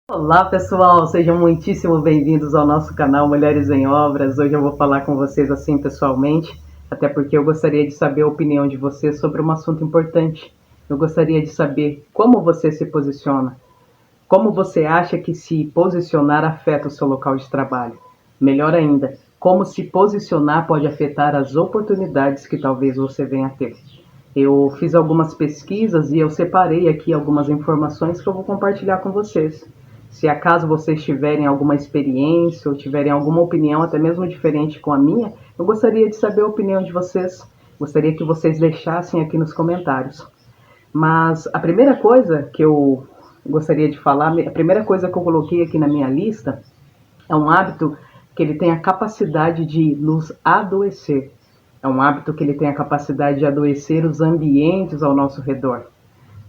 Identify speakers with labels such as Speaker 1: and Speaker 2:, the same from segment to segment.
Speaker 1: Olá pessoal, sejam muitíssimo bem-vindos ao nosso canal Mulheres em Obras. Hoje eu vou falar com vocês assim pessoalmente, até porque eu gostaria de saber a opinião de vocês sobre um assunto importante. Eu gostaria de saber como você se posiciona, como você acha que se posicionar afeta o seu local de trabalho. Melhor ainda, como se posicionar pode afetar as oportunidades que talvez você venha a ter. Eu fiz algumas pesquisas e eu separei aqui algumas informações que eu vou compartilhar com vocês. Se acaso vocês tiverem alguma experiência ou tiverem alguma opinião, até mesmo diferente com a minha, eu gostaria de saber a opinião de vocês. Gostaria que vocês deixassem aqui nos comentários. Mas a primeira coisa que eu gostaria de falar, a primeira coisa que eu coloquei aqui na minha lista é um hábito que ele tem a capacidade de nos adoecer. É um hábito que ele tem a capacidade de adoecer os ambientes ao nosso redor.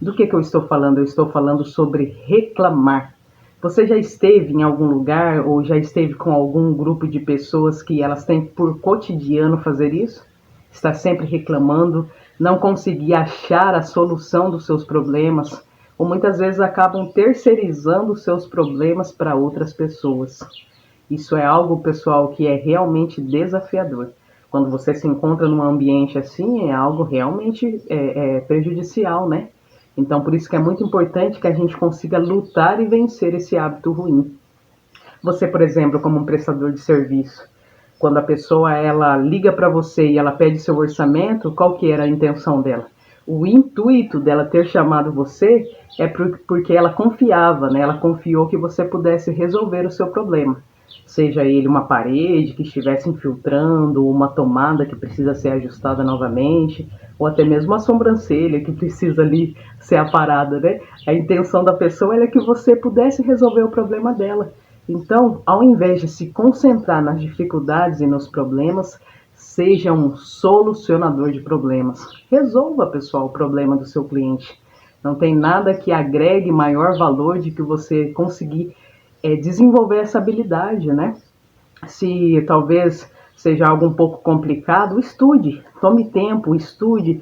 Speaker 1: Do que eu estou falando? Eu estou falando sobre reclamar. Você já esteve em algum lugar ou já esteve com algum grupo de pessoas que elas têm por cotidiano fazer isso? Está sempre reclamando, não conseguir achar a solução dos seus problemas, ou muitas vezes acabam terceirizando os seus problemas para outras pessoas. Isso é algo, pessoal, que é realmente desafiador. Quando você se encontra num ambiente assim, é algo realmente prejudicial, né? Então, por isso que é muito importante que a gente consiga lutar e vencer esse hábito ruim. Você, por exemplo, como um prestador de serviço, quando a pessoa ela liga para você e ela pede seu orçamento, qual que era a intenção dela? O intuito dela ter chamado você é porque ela confiava, né? Ela confiou que você pudesse resolver o seu problema. Seja ele uma parede que estivesse infiltrando, uma tomada que precisa ser ajustada novamente, ou até mesmo uma sobrancelha que precisa ali ser aparada, né? A intenção da pessoa é que você pudesse resolver o problema dela. Então, ao invés de se concentrar nas dificuldades e nos problemas, seja um solucionador de problemas. Resolva, pessoal, o problema do seu cliente. Não tem nada que agregue maior valor de que você conseguir desenvolver essa habilidade, né? Se talvez seja algo um pouco complicado, estude, tome tempo, estude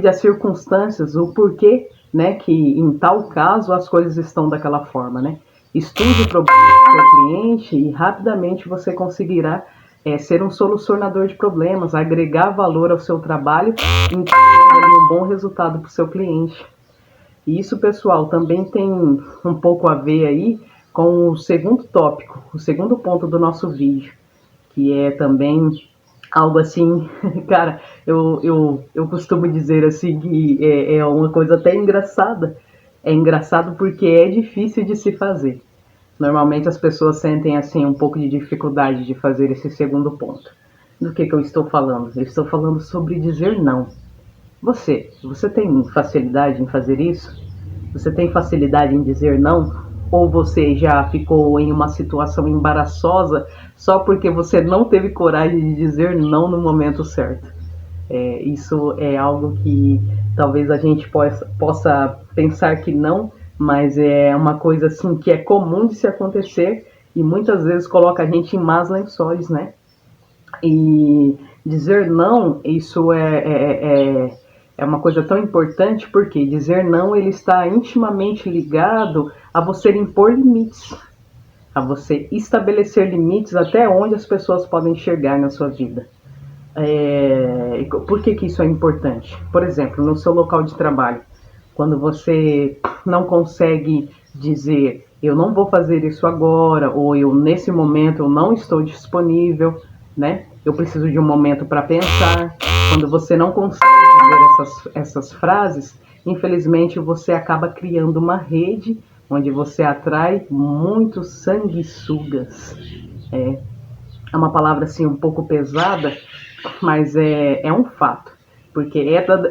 Speaker 1: as circunstâncias, o porquê, né, que em tal caso as coisas estão daquela forma, né? Estude o problema do seu cliente e rapidamente você conseguirá ser um solucionador de problemas, agregar valor ao seu trabalho e entregar um bom resultado para o seu cliente. E isso, pessoal, também tem um pouco a ver aí com o segundo tópico, o segundo ponto do nosso vídeo, que é também algo assim, cara, eu costumo dizer assim que é uma coisa até engraçada. É engraçado porque é difícil de se fazer. Normalmente as pessoas sentem assim um pouco de dificuldade de fazer esse segundo ponto. Do que eu estou falando? Eu estou falando sobre dizer não. Você tem facilidade em fazer isso? Você tem facilidade em dizer não? Ou você já ficou em uma situação embaraçosa só porque você não teve coragem de dizer não no momento certo? Isso é algo que talvez a gente possa pensar que não, mas é uma coisa assim que é comum de se acontecer e muitas vezes coloca a gente em más lençóis, né? E dizer não, isso é uma coisa tão importante porque dizer não ele está intimamente ligado a você impor limites, a você estabelecer limites até onde as pessoas podem chegar na sua vida. Por que isso é importante? Por exemplo, no seu local de trabalho, quando você não consegue dizer eu não vou fazer isso agora, ou eu nesse momento eu não estou disponível, né? Eu preciso de um momento para pensar. Quando você não consegue dizer essas frases, infelizmente você acaba criando uma rede onde você atrai muitos sanguessugas. É uma palavra assim um pouco pesada, mas é um fato, porque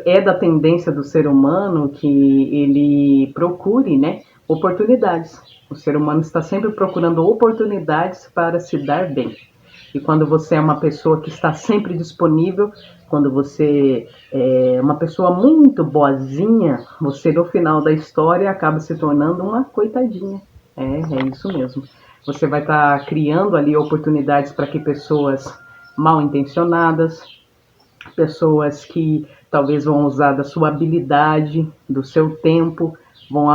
Speaker 1: é da tendência do ser humano que ele procure, né, oportunidades. O ser humano está sempre procurando oportunidades para se dar bem. E quando você é uma pessoa que está sempre disponível, quando você é uma pessoa muito boazinha, você no final da história acaba se tornando uma coitadinha. É isso mesmo. Você vai estar criando ali oportunidades para que pessoas mal intencionadas, pessoas que talvez vão usar da sua habilidade, do seu tempo, vão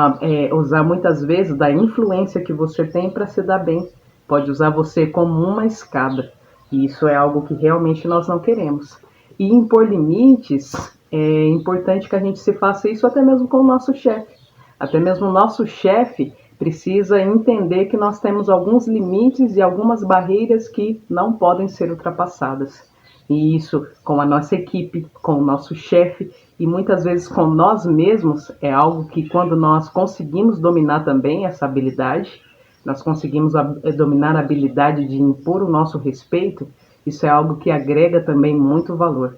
Speaker 1: usar muitas vezes da influência que você tem para se dar bem. Pode usar você como uma escada. E isso é algo que realmente nós não queremos. E impor limites, é importante que a gente se faça isso até mesmo com o nosso chefe. Até mesmo o nosso chefe precisa entender que nós temos alguns limites e algumas barreiras que não podem ser ultrapassadas. E isso com a nossa equipe, com o nosso chefe e muitas vezes com nós mesmos é algo que quando nós conseguimos dominar também essa habilidade, nós conseguimos dominar a habilidade de impor o nosso respeito, isso é algo que agrega também muito valor.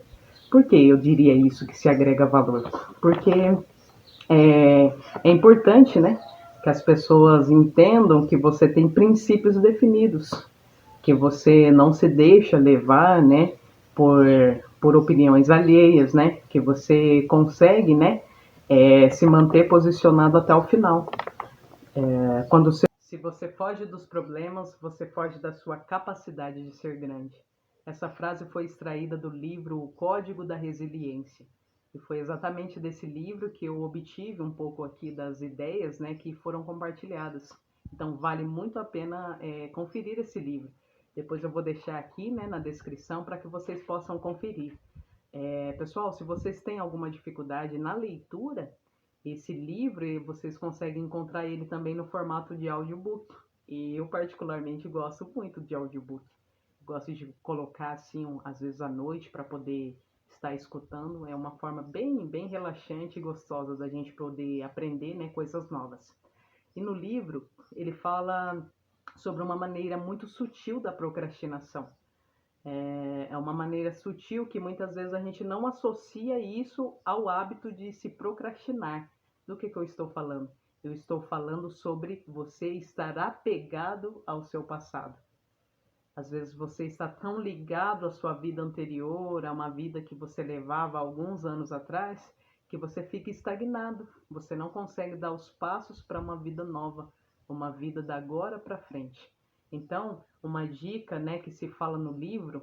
Speaker 1: Por que eu diria isso, que se agrega valor? Porque é importante, né, que as pessoas entendam que você tem princípios definidos, que você não se deixa levar, né, por opiniões alheias, né, que você consegue, né, se manter posicionado até o final. Se você foge dos problemas, você foge da sua capacidade de ser grande. Essa frase foi extraída do livro O Código da Resiliência. E foi exatamente desse livro que eu obtive um pouco aqui das ideias, né, que foram compartilhadas. Então vale muito a pena conferir esse livro. Depois eu vou deixar aqui, né, na descrição para que vocês possam conferir. Pessoal, se vocês têm alguma dificuldade na leitura, esse livro vocês conseguem encontrar ele também no formato de audiobook. E eu particularmente gosto muito de audiobook. Gosto de colocar assim, às vezes à noite, para poder estar escutando. É uma forma bem relaxante e gostosa da gente poder aprender, né, coisas novas. E no livro ele fala sobre uma maneira muito sutil da procrastinação. É uma maneira sutil que muitas vezes a gente não associa isso ao hábito de se procrastinar. Do que eu estou falando? Eu estou falando sobre você estar apegado ao seu passado. Às vezes você está tão ligado à sua vida anterior, a uma vida que você levava alguns anos atrás, que você fica estagnado. Você não consegue dar os passos para uma vida nova, uma vida da agora para frente. Então, uma dica, né, que se fala no livro,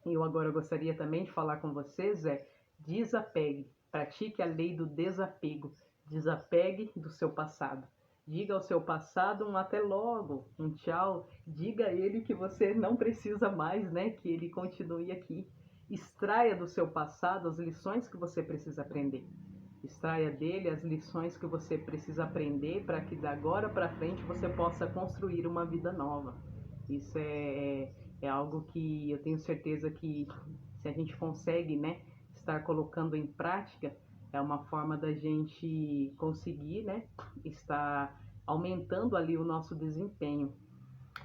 Speaker 1: e eu agora gostaria também de falar com vocês, é desapegue, pratique a lei do desapego, desapegue do seu passado. Diga ao seu passado um até logo, um tchau, diga a ele que você não precisa mais, né, que ele continue aqui. Extraia do seu passado as lições que você precisa aprender. Extraia dele as lições que você precisa aprender para que da agora para frente você possa construir uma vida nova. Isso é algo que eu tenho certeza que se a gente consegue, né, estar colocando em prática, é uma forma da gente conseguir, né, estar aumentando ali o nosso desempenho.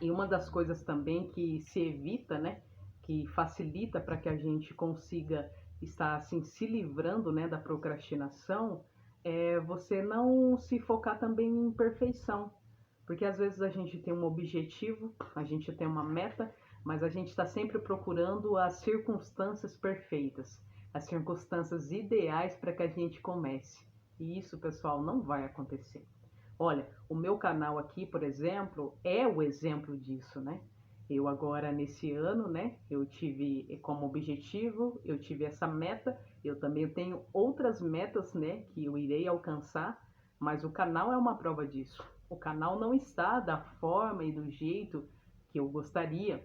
Speaker 1: E uma das coisas também que se evita, né, que facilita para que a gente consiga estar assim se livrando, né, da procrastinação, é você não se focar também em perfeição. Porque às vezes a gente tem um objetivo, a gente tem uma meta, mas a gente está sempre procurando as circunstâncias perfeitas, as circunstâncias ideais para que a gente comece. E isso, pessoal, não vai acontecer. Olha, o meu canal aqui, por exemplo, é o exemplo disso, né? Eu agora, nesse ano, né, eu tive como objetivo, eu tive essa meta, eu também tenho outras metas, né, que eu irei alcançar, mas o canal é uma prova disso. O canal não está da forma e do jeito que eu gostaria,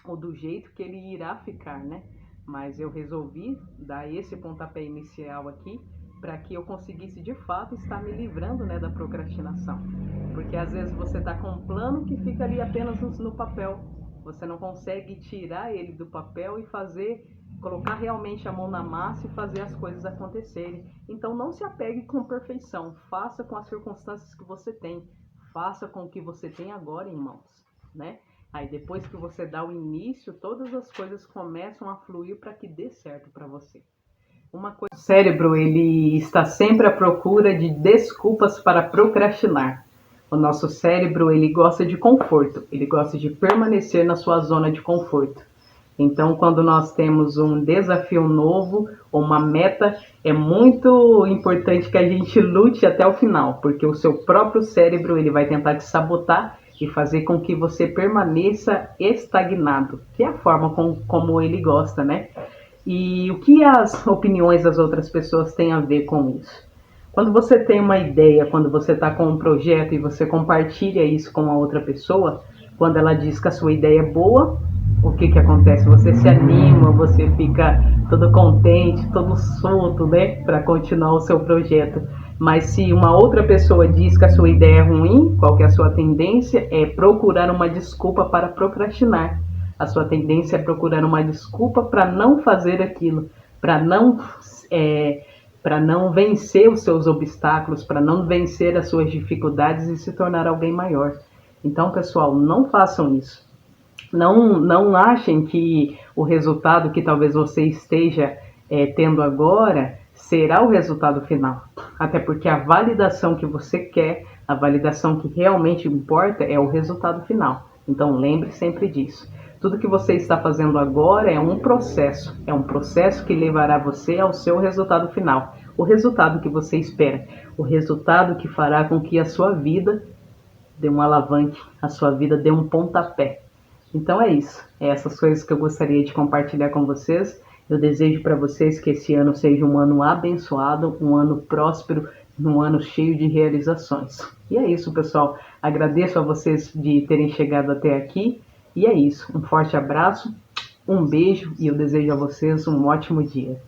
Speaker 1: ou do jeito que ele irá ficar, né? Mas eu resolvi dar esse pontapé inicial aqui para que eu conseguisse de fato estar me livrando, né, da procrastinação. Porque às vezes você está com um plano que fica ali apenas no papel. Você não consegue tirar ele do papel e colocar realmente a mão na massa e fazer as coisas acontecerem. Então não se apegue com perfeição, faça com as circunstâncias que você tem, faça com o que você tem agora em mãos, né? Aí depois que você dá o início, todas as coisas começam a fluir para que dê certo para você. O cérebro, ele está sempre à procura de desculpas para procrastinar. O nosso cérebro, ele gosta de conforto, ele gosta de permanecer na sua zona de conforto. Então, quando nós temos um desafio novo, uma meta, é muito importante que a gente lute até o final, porque o seu próprio cérebro, ele vai tentar te sabotar e fazer com que você permaneça estagnado, que é a forma como ele gosta, né? E o que as opiniões das outras pessoas têm a ver com isso? Quando você tem uma ideia, quando você está com um projeto e você compartilha isso com a outra pessoa, quando ela diz que a sua ideia é boa, o que acontece? Você se anima, você fica todo contente, todo solto, né, para continuar o seu projeto. Mas se uma outra pessoa diz que a sua ideia é ruim, qual que é a sua tendência? É procurar uma desculpa para procrastinar. A sua tendência é procurar uma desculpa para não fazer aquilo, para não para não vencer os seus obstáculos, para não vencer as suas dificuldades e se tornar alguém maior. Então, pessoal, não façam isso. Não achem que o resultado que talvez você esteja tendo agora será o resultado final. Até porque a validação que você quer, a validação que realmente importa é o resultado final. Então lembre sempre disso. Tudo que você está fazendo agora é um processo que levará você ao seu resultado final. O resultado que você espera, o resultado que fará com que a sua vida dê um alavanque, a sua vida dê um pontapé. Então é isso, é essas coisas que eu gostaria de compartilhar com vocês. Eu desejo para vocês que esse ano seja um ano abençoado, um ano próspero, um ano cheio de realizações. E é isso, pessoal. Agradeço a vocês de terem chegado até aqui. E é isso, um forte abraço, um beijo e eu desejo a vocês um ótimo dia.